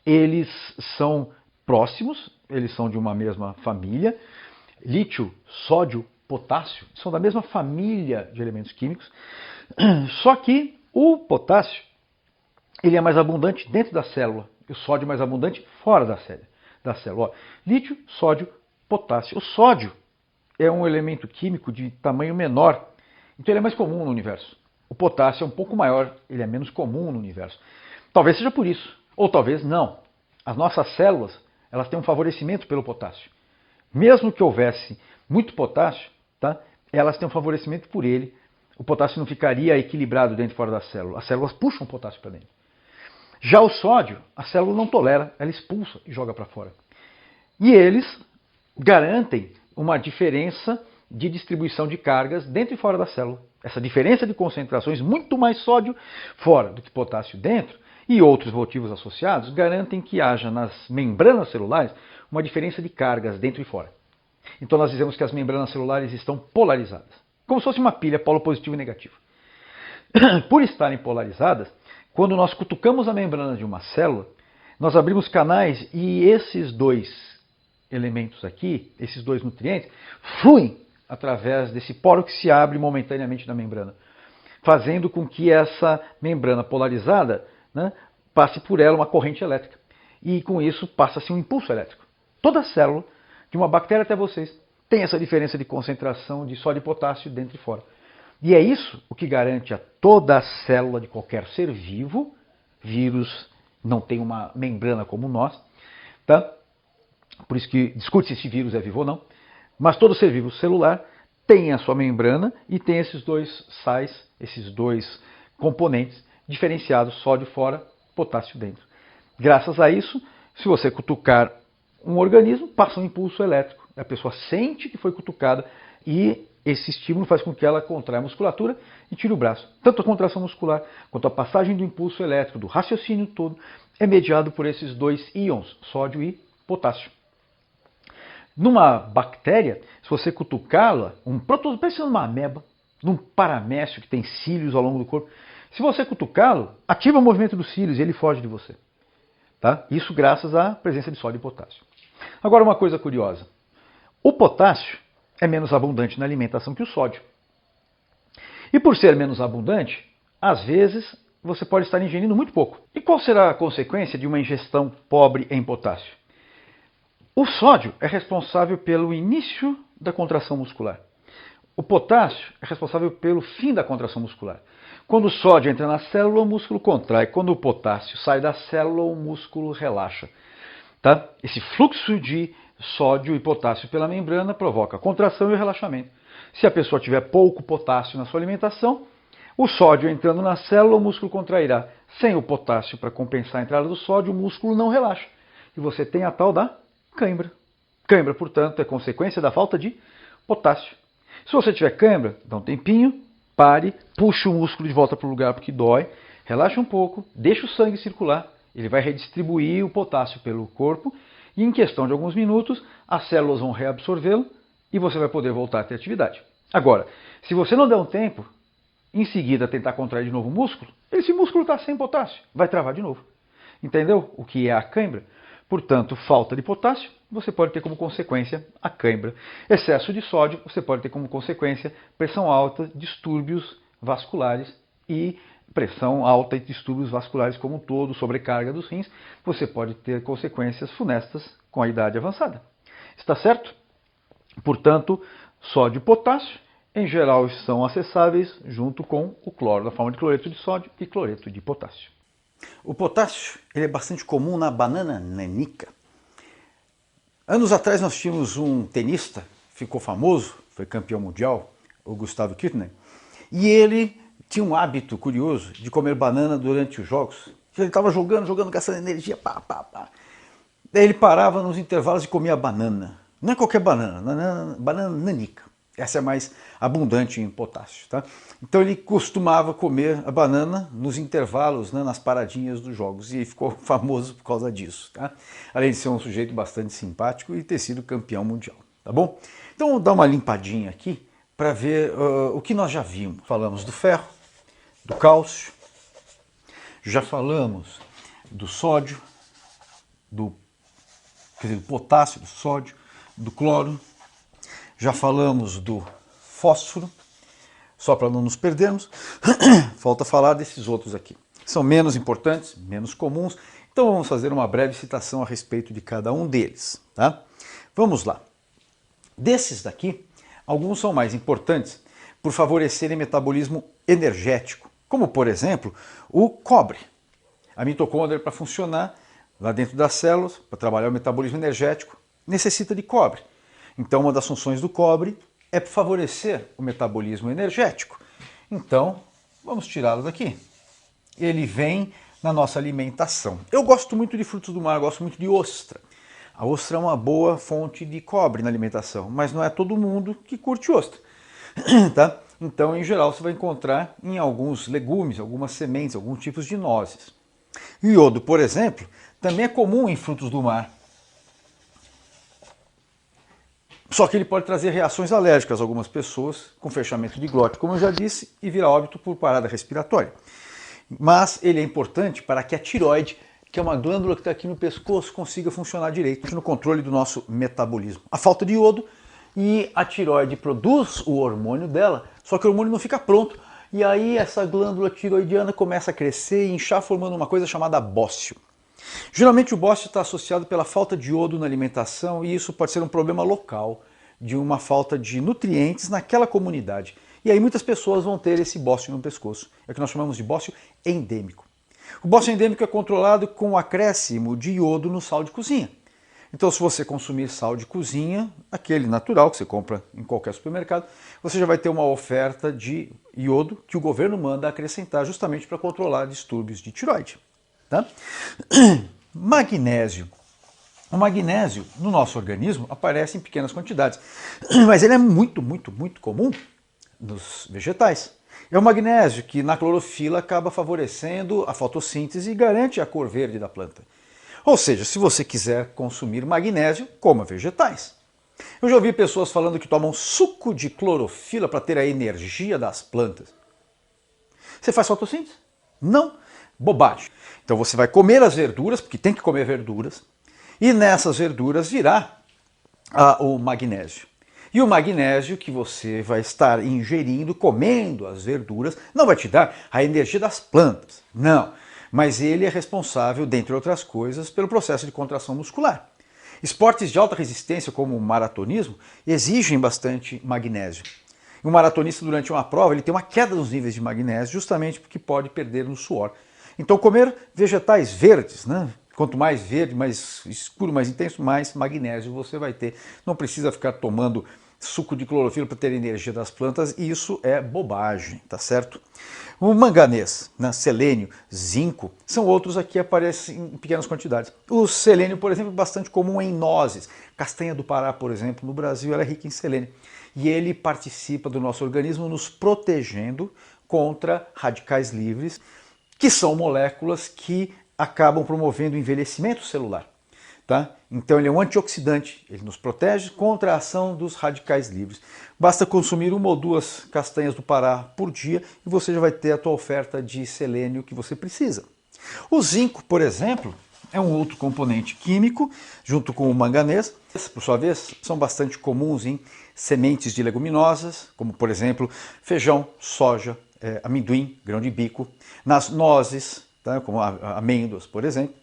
eles são próximos, eles são de uma mesma família. Lítio, sódio, potássio são da mesma família de elementos químicos, só que o potássio ele é mais abundante dentro da célula e o sódio é mais abundante fora da célula. Ó, lítio, sódio, potássio. O sódio é um elemento químico de tamanho menor, então ele é mais comum no universo. O potássio é um pouco maior, ele é menos comum no universo. Talvez seja por isso, ou talvez não. As nossas células elas têm um favorecimento pelo potássio. Mesmo que houvesse muito potássio, tá? Elas têm um favorecimento por ele. O potássio não ficaria equilibrado dentro e fora da célula. As células puxam o potássio para dentro. Já o sódio, a célula não tolera, ela expulsa e joga para fora. E eles garantem uma diferença de distribuição de cargas dentro e fora da célula. Essa diferença de concentrações, muito mais sódio fora do que potássio dentro, e outros motivos associados, garantem que haja nas membranas celulares uma diferença de cargas dentro e fora. Então nós dizemos que as membranas celulares estão polarizadas, como se fosse uma pilha polo positivo e negativo. Por estarem polarizadas, quando nós cutucamos a membrana de uma célula, nós abrimos canais e esses dois elementos aqui, esses dois nutrientes, fluem através desse poro que se abre momentaneamente na membrana, fazendo com que essa membrana polarizada, né, passe por ela uma corrente elétrica. E com isso passa-se um impulso elétrico. Toda célula, de uma bactéria até vocês, tem essa diferença de concentração de sódio e potássio dentro e fora. E é isso o que garante a toda a célula de qualquer ser vivo, vírus não tem uma membrana como nós, tá? Por isso que discute-se se vírus é vivo ou não, mas todo ser vivo celular tem a sua membrana e tem esses dois sais, esses dois componentes diferenciados, sódio fora, potássio dentro. Graças a isso, se você cutucar um organismo, passa um impulso elétrico. A pessoa sente que foi cutucada e esse estímulo faz com que ela contraia a musculatura e tire o braço. Tanto a contração muscular quanto a passagem do impulso elétrico, do raciocínio todo, é mediado por esses dois íons, sódio e potássio. Numa bactéria, se você cutucá-la, um protozoário, parecendo uma ameba, num paramécio que tem cílios ao longo do corpo, se você cutucá-lo, ativa o movimento dos cílios e ele foge de você. Tá? Isso graças à presença de sódio e potássio. Agora uma coisa curiosa. O potássio é menos abundante na alimentação que o sódio. E por ser menos abundante, às vezes você pode estar ingerindo muito pouco. E qual será a consequência de uma ingestão pobre em potássio? O sódio é responsável pelo início da contração muscular. O potássio é responsável pelo fim da contração muscular. Quando o sódio entra na célula, o músculo contrai. Quando o potássio sai da célula, o músculo relaxa. Tá? Esse fluxo de sódio e potássio pela membrana provoca contração e relaxamento. Se a pessoa tiver pouco potássio na sua alimentação, o sódio entrando na célula, o músculo contrairá. Sem o potássio para compensar a entrada do sódio, o músculo não relaxa. E você tem a tal da cãibra. Cãibra, portanto, é consequência da falta de potássio. Se você tiver cãibra, dá um tempinho, pare, puxe o músculo de volta para o lugar porque dói, relaxa um pouco, deixa o sangue circular, ele vai redistribuir o potássio pelo corpo e em questão de alguns minutos as células vão reabsorvê-lo e você vai poder voltar a ter atividade. Agora, se você não der um tempo, em seguida tentar contrair de novo o músculo, esse músculo está sem potássio, vai travar de novo. Entendeu o que é a cãibra? Portanto, falta de potássio, você pode ter como consequência a cãibra. Excesso de sódio, você pode ter como consequência pressão alta, distúrbios vasculares e pressão alta e distúrbios vasculares como um todo, sobrecarga dos rins. Você pode ter consequências funestas com a idade avançada. Está certo? Portanto, sódio e potássio, em geral, são acessáveis junto com o cloro, na forma de cloreto de sódio e cloreto de potássio. O potássio ele é bastante comum na banana nanica. Anos atrás nós tínhamos um tenista, ficou famoso, foi campeão mundial, o Gustavo Kirchner, e ele tinha um hábito curioso de comer banana durante os jogos. Ele estava jogando, gastando energia, Daí ele parava nos intervalos e comia banana. Não é qualquer banana, banana nanica. Essa é mais abundante em potássio. Tá? Então ele costumava comer a banana nos intervalos, né, nas paradinhas dos jogos, e ficou famoso por causa disso. Tá? Além de ser um sujeito bastante simpático e ter sido campeão mundial. Tá bom? Então vamos dar uma limpadinha aqui para ver o que nós já vimos. Falamos do ferro, do cálcio, já falamos do sódio, do potássio, do sódio, do cloro, já falamos do fósforo, só para não nos perdermos, falta falar desses outros aqui. São menos importantes, menos comuns, então vamos fazer uma breve citação a respeito de cada um deles. Tá? Vamos lá. Desses daqui, alguns são mais importantes por favorecerem metabolismo energético, como por exemplo o cobre. A mitocôndria, para funcionar lá dentro das células, para trabalhar o metabolismo energético, necessita de cobre. Então, uma das funções do cobre é favorecer o metabolismo energético. Então, vamos tirá-lo daqui. Ele vem na nossa alimentação. Eu gosto muito de frutos do mar, gosto muito de ostra. A ostra é uma boa fonte de cobre na alimentação, mas não é todo mundo que curte ostra. Tá? Então, em geral, você vai encontrar em alguns legumes, algumas sementes, alguns tipos de nozes. O iodo, por exemplo, também é comum em frutos do mar. Só que ele pode trazer reações alérgicas a algumas pessoas, com fechamento de glote, como eu já disse, e virar óbito por parada respiratória. Mas ele é importante para que a tireoide, que é uma glândula que está aqui no pescoço, consiga funcionar direito no controle do nosso metabolismo. A falta de iodo e a tireoide produz o hormônio dela, só que o hormônio não fica pronto. E aí essa glândula tireoidiana começa a crescer e inchar, formando uma coisa chamada bócio. Geralmente o bócio está associado pela falta de iodo na alimentação e isso pode ser um problema local, de uma falta de nutrientes naquela comunidade. E aí muitas pessoas vão ter esse bócio no pescoço. É o que nós chamamos de bócio endêmico. O bócio endêmico é controlado com o acréscimo de iodo no sal de cozinha. Então se você consumir sal de cozinha, aquele natural que você compra em qualquer supermercado, você já vai ter uma oferta de iodo que o governo manda acrescentar justamente para controlar distúrbios de tireoide. Tá? Magnésio. O magnésio no nosso organismo aparece em pequenas quantidades, mas ele é muito comum nos vegetais. É o magnésio que na clorofila acaba favorecendo a fotossíntese e garante a cor verde da planta. Ou seja, se você quiser consumir magnésio, coma vegetais. Eu já ouvi pessoas falando que tomam suco de clorofila para ter a energia das plantas. Você faz fotossíntese? Não. Bobagem. Então você vai comer as verduras, porque tem que comer verduras, e nessas verduras virá o magnésio. E o magnésio que você vai estar ingerindo, comendo as verduras, não vai te dar a energia das plantas, não. Mas ele é responsável, dentre outras coisas, pelo processo de contração muscular. Esportes de alta resistência, como o maratonismo, exigem bastante magnésio. Um maratonista, durante uma prova, ele tem uma queda nos níveis de magnésio, justamente porque pode perder no suor. Então, comer vegetais verdes, né? Quanto mais verde, mais escuro, mais intenso, mais magnésio você vai ter. Não precisa ficar tomando suco de clorofila para ter energia das plantas, e isso é bobagem, tá certo? O manganês, né, selênio, zinco, são outros aqui que aparecem em pequenas quantidades. O selênio, por exemplo, é bastante comum em nozes. Castanha do Pará, por exemplo, no Brasil, ela é rica em selênio. E ele participa do nosso organismo nos protegendo contra radicais livres, que são moléculas que acabam promovendo o envelhecimento celular. Tá? Então ele é um antioxidante, ele nos protege contra a ação dos radicais livres. Basta consumir 1 ou 2 castanhas do Pará por dia e você já vai ter a tua oferta de selênio que você precisa. O zinco, por exemplo, é um outro componente químico, junto com o manganês. Por sua vez, são bastante comuns em sementes de leguminosas, como por exemplo feijão, soja, amendoim, grão de bico, nas nozes, tá? Como amêndoas, por exemplo.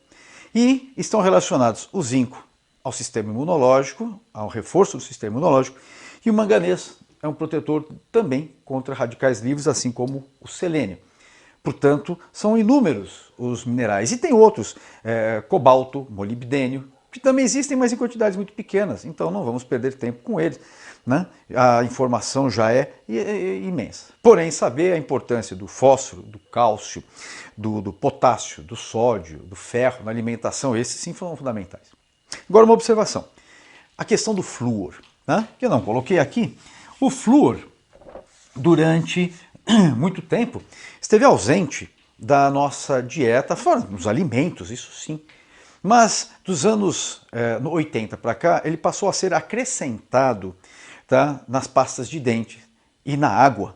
E estão relacionados o zinco ao sistema imunológico, ao reforço do sistema imunológico, e o manganês é um protetor também contra radicais livres, assim como o selênio. Portanto, são inúmeros os minerais. E tem outros, cobalto, molibdênio, que também existem, mas em quantidades muito pequenas, então não vamos perder tempo com eles, né? A informação já é imensa. Porém, saber a importância do fósforo, do cálcio, do potássio, do sódio, do ferro na alimentação, esses sim são fundamentais. Agora uma observação, a questão do flúor, né? Que eu não coloquei aqui. O flúor, durante muito tempo, esteve ausente da nossa dieta, fora nos alimentos, isso sim. Mas dos anos 80 para cá, ele passou a ser acrescentado, tá, nas pastas de dente e na água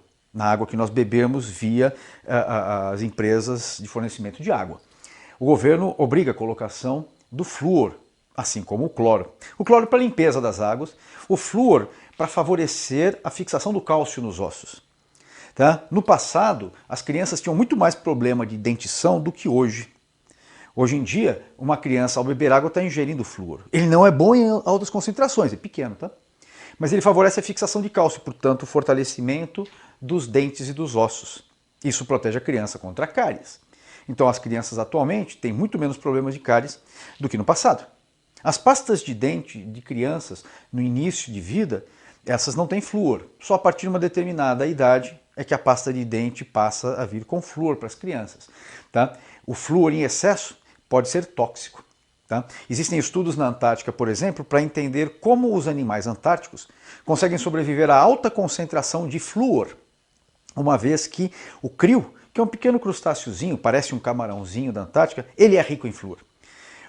que nós bebemos via as empresas de fornecimento de água. O governo obriga a colocação do flúor, assim como o cloro. O cloro para a limpeza das águas, o flúor para favorecer a fixação do cálcio nos ossos. Tá? No passado, as crianças tinham muito mais problema de dentição do que hoje. Hoje em dia, uma criança ao beber água está ingerindo flúor. Ele não é bom em altas concentrações, é pequeno, tá? Mas ele favorece a fixação de cálcio, portanto, o fortalecimento dos dentes e dos ossos. Isso protege a criança contra cáries. Então as crianças atualmente têm muito menos problemas de cáries do que no passado. As pastas de dente de crianças no início de vida, essas não têm flúor. Só a partir de uma determinada idade é que a pasta de dente passa a vir com flúor para as crianças. Tá? O flúor em excesso pode ser tóxico. Tá? Existem estudos na Antártica, por exemplo, para entender como os animais antárticos conseguem sobreviver a alta concentração de flúor, uma vez que o crio, que é um pequeno crustáceozinho, parece um camarãozinho da Antártica, ele é rico em flúor.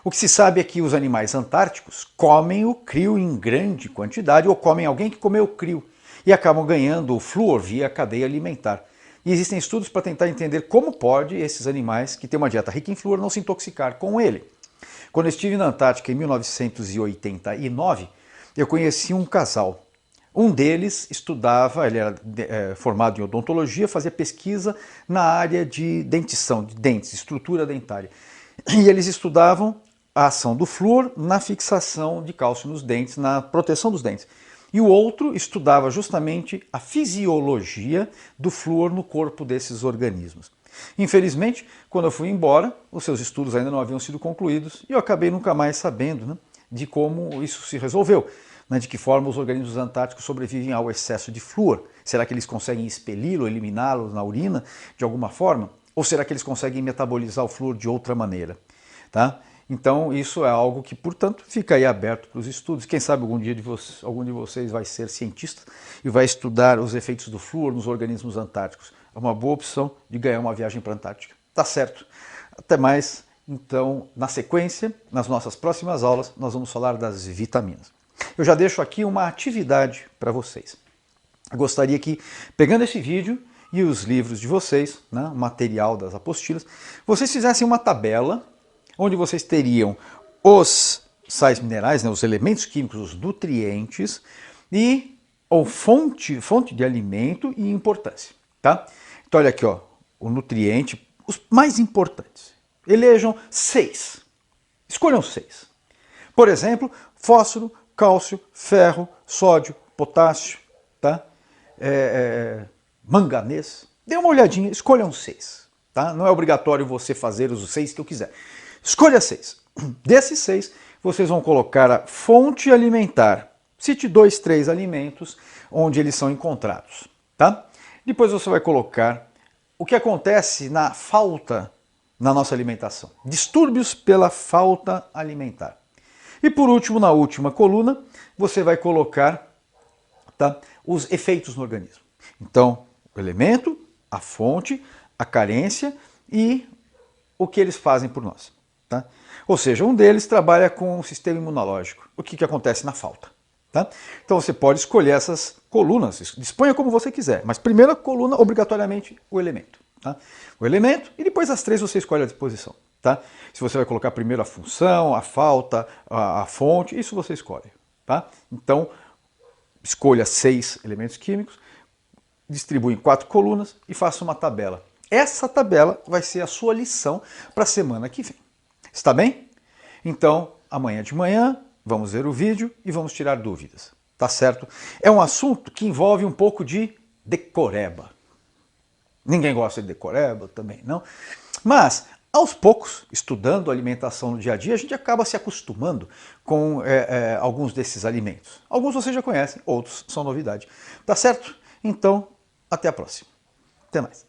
O que se sabe é que os animais antárticos comem o crio em grande quantidade ou comem alguém que comeu o crio e acabam ganhando o flúor via cadeia alimentar. E existem estudos para tentar entender como pode esses animais que têm uma dieta rica em flúor não se intoxicar com ele. Quando eu estive na Antártica em 1989, eu conheci um casal. Um deles estudava, ele era formado em odontologia, fazia pesquisa na área de dentição, de dentes, estrutura dentária. E eles estudavam a ação do flúor na fixação de cálcio nos dentes, na proteção dos dentes. E o outro estudava justamente a fisiologia do flúor no corpo desses organismos. Infelizmente, quando eu fui embora, os seus estudos ainda não haviam sido concluídos e eu acabei nunca mais sabendo, né, de como isso se resolveu, né, de que forma os organismos antárticos sobrevivem ao excesso de flúor. Será que eles conseguem expeli-lo, eliminá-lo na urina de alguma forma? Ou será que eles conseguem metabolizar o flúor de outra maneira? Tá? Então isso é algo que, portanto, fica aí aberto para os estudos. Quem sabe algum dia algum de vocês vai ser cientista e vai estudar os efeitos do flúor nos organismos antárticos. É uma boa opção de ganhar uma viagem para a Antártica. Tá certo. Até mais. Então, na sequência, nas nossas próximas aulas, nós vamos falar das vitaminas. Eu já deixo aqui uma atividade para vocês. Eu gostaria que, pegando esse vídeo e os livros de vocês, né, o material das apostilas, vocês fizessem uma tabela onde vocês teriam os sais minerais, né, os elementos químicos, os nutrientes e a fonte de alimento e importância. Tá? Então olha aqui, ó, o nutriente, os mais importantes. Elejam 6. Escolham 6. Por exemplo, fósforo, cálcio, ferro, sódio, potássio, tá? Manganês. Dê uma olhadinha, escolham 6. Tá? Não é obrigatório você fazer os 6 que eu quiser. Escolha 6. Desses 6, vocês vão colocar a fonte alimentar. Cite 2, 3 alimentos onde eles são encontrados. Tá? Depois você vai colocar o que acontece na falta na nossa alimentação. Distúrbios pela falta alimentar. E por último, na última coluna, você vai colocar, tá, os efeitos no organismo. Então, o elemento, a fonte, a carência e o que eles fazem por nós. Tá? Ou seja, um deles trabalha com o sistema imunológico. O que acontece na falta. Tá? Então você pode escolher essas colunas, disponha como você quiser, mas primeira coluna, obrigatoriamente, o elemento. Tá? O elemento e depois as 3 você escolhe a disposição. Tá? Se você vai colocar primeiro a função, a falta, a fonte, isso você escolhe. Tá? Então, escolha 6 elementos químicos, distribui em 4 colunas e faça uma tabela. Essa tabela vai ser a sua lição para a semana que vem. Está bem? Então, amanhã de manhã, vamos ver o vídeo e vamos tirar dúvidas. Tá certo? É um assunto que envolve um pouco de decoreba. Ninguém gosta de decoreba, também não. Mas, aos poucos, estudando alimentação no dia a dia, a gente acaba se acostumando com alguns desses alimentos. Alguns vocês já conhecem, outros são novidade. Tá certo? Então, até a próxima. Até mais.